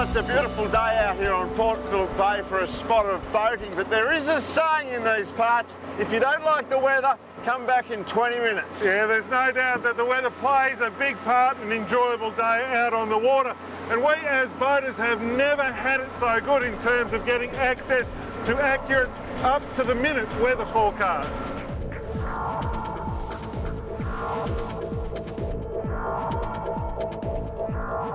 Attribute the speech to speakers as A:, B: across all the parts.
A: Well, it's a beautiful day out here on Port Phillip Bay for a spot of boating, but there is a saying in these parts, if you don't like the weather, come back in 20 minutes.
B: Yeah, there's no doubt that the weather plays a big part in an enjoyable day out on the water. And we as boaters have never had it so good in terms of getting access to accurate, up-to-the-minute weather forecasts.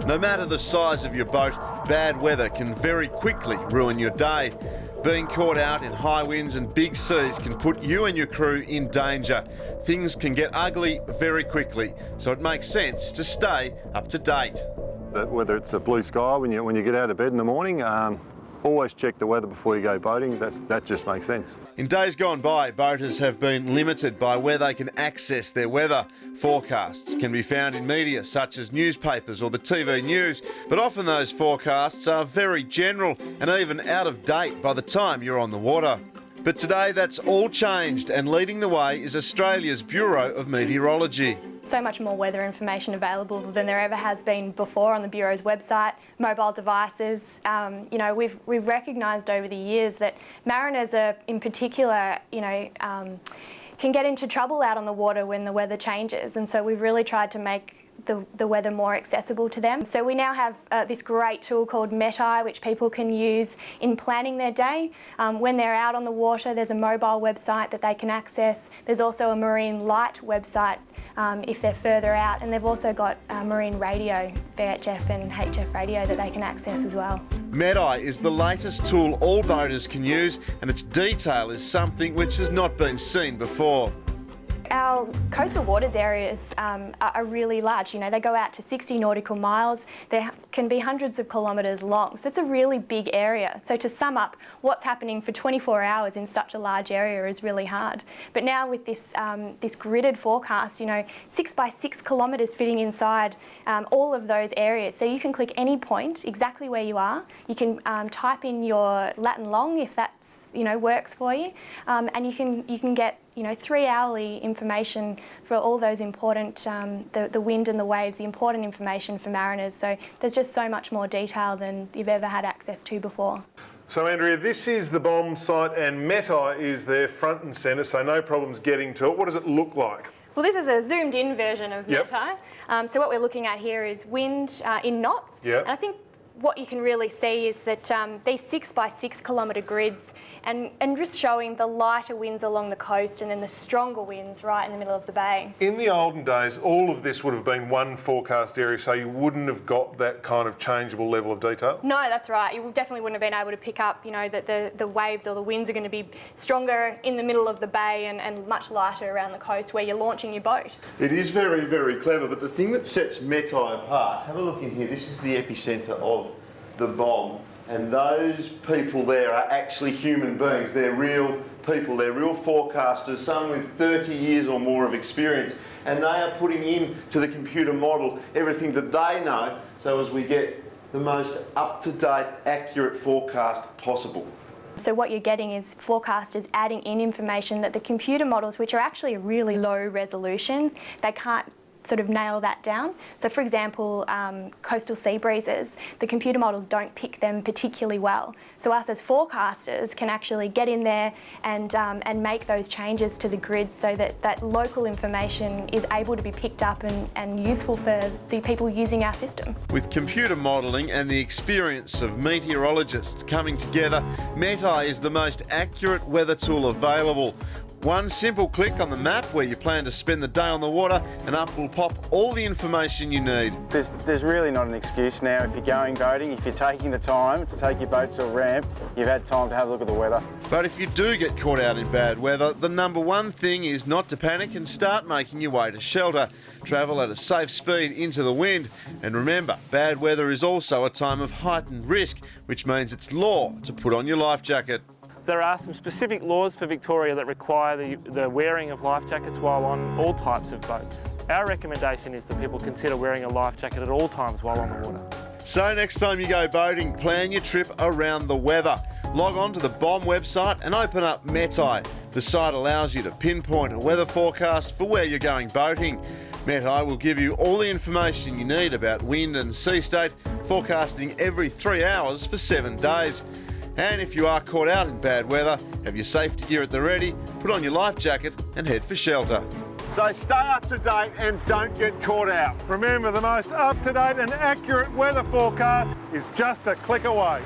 C: No matter the size of your boat, bad weather can very quickly ruin your day. Being caught out in high winds and big seas can put you and your crew in danger. Things can get ugly very quickly, so it makes sense to stay up to date.
D: Whether it's a blue sky when you get out of bed in the morning, always check the weather before you go boating. That just makes sense.
C: In days gone by, boaters have been limited by where they can access their weather. Forecasts can be found in media such as newspapers or the TV news, but often those forecasts are very general and even out of date by the time you're on the water. But today that's all changed, and leading the way is Australia's Bureau of Meteorology.
E: So much more weather information available than there ever has been before on the Bureau's website, mobile devices. We've recognised over the years that mariners are, in particular, can get into trouble out on the water when the weather changes, and so we've really tried to make the weather more accessible to them. So we now have this great tool called Meteorology, which people can use in planning their day. When they're out on the water, there's a mobile website that they can access. There's also a marine light website if they're further out, and they've also got marine radio, VHF and HF radio, that they can access as well.
C: Meteorology is the latest tool all boaters can use, and its detail is something which has not been seen before.
E: Our coastal waters areas are really large. They go out to 60 nautical miles. They can be hundreds of kilometres long. So it's a really big area. So to sum up, what's happening for 24 hours in such a large area is really hard. But now with this gridded forecast, 6 by 6 kilometres fitting inside all of those areas. So you can click any point exactly where you are. You can type in your lat and long if that's works for you, and you can get 3-hourly information for all those important, the wind and the waves, the important information for mariners. So there's just so much more detail than you've ever had access to before.
B: So Andrea, this is the bomb site and Meteorology is there front and centre, so no problems getting to it. What does it look like?
E: Well, this is a zoomed-in version of
B: Yep.
E: Meteorology. So what we're looking at here is wind in knots.
B: Yep.
E: And I think what you can really see is that these 6 by 6 kilometre grids and just showing the lighter winds along the coast and then the stronger winds right in the middle of the bay.
B: In the olden days, all of this would have been one forecast area, so you wouldn't have got that kind of changeable level of detail?
E: No, that's right. You definitely wouldn't have been able to pick up, that the waves or the winds are going to be stronger in the middle of the bay and much lighter around the coast where you're launching your boat.
A: It is very, very clever, but the thing that sets Meteorology apart, have a look in here, this is the epicentre of the bomb, and those people there are actually human beings. They're real people, they're real forecasters, some with 30 years or more of experience, and they are putting into the computer model everything that they know, so as we get the most up-to-date, accurate forecast possible.
E: So what you're getting is forecasters adding in information that the computer models, which are actually really low resolution, they can't sort of nail that down. So for example, coastal sea breezes, the computer models don't pick them particularly well. So us as forecasters can actually get in there and make those changes to the grid so that local information is able to be picked up and useful for the people using our system.
C: With computer modelling and the experience of meteorologists coming together, Meteorology is the most accurate weather tool available. One simple click on the map where you plan to spend the day on the water, and up will pop all the information you need.
F: There's really not an excuse now if you're going boating. If you're taking the time to take your boat to a ramp, you've had time to have a look at the weather.
C: But if you do get caught out in bad weather, the number one thing is not to panic and start making your way to shelter. Travel at a safe speed into the wind. And remember, bad weather is also a time of heightened risk, which means it's law to put on your life jacket.
G: There are some specific laws for Victoria that require the wearing of life jackets while on all types of boats. Our recommendation is that people consider wearing a life jacket at all times while on the water.
C: So next time you go boating, plan your trip around the weather. Log on to the BOM website and open up Meteorology, The site allows you to pinpoint a weather forecast for where you're going boating. Meteorology will give you all the information you need about wind and sea state, forecasting every 3 hours for 7 days. And if you are caught out in bad weather, have your safety gear at the ready, put on your life jacket and head for shelter.
B: So stay up to date and don't get caught out. Remember, the most up-to-date and accurate weather forecast is just a click away.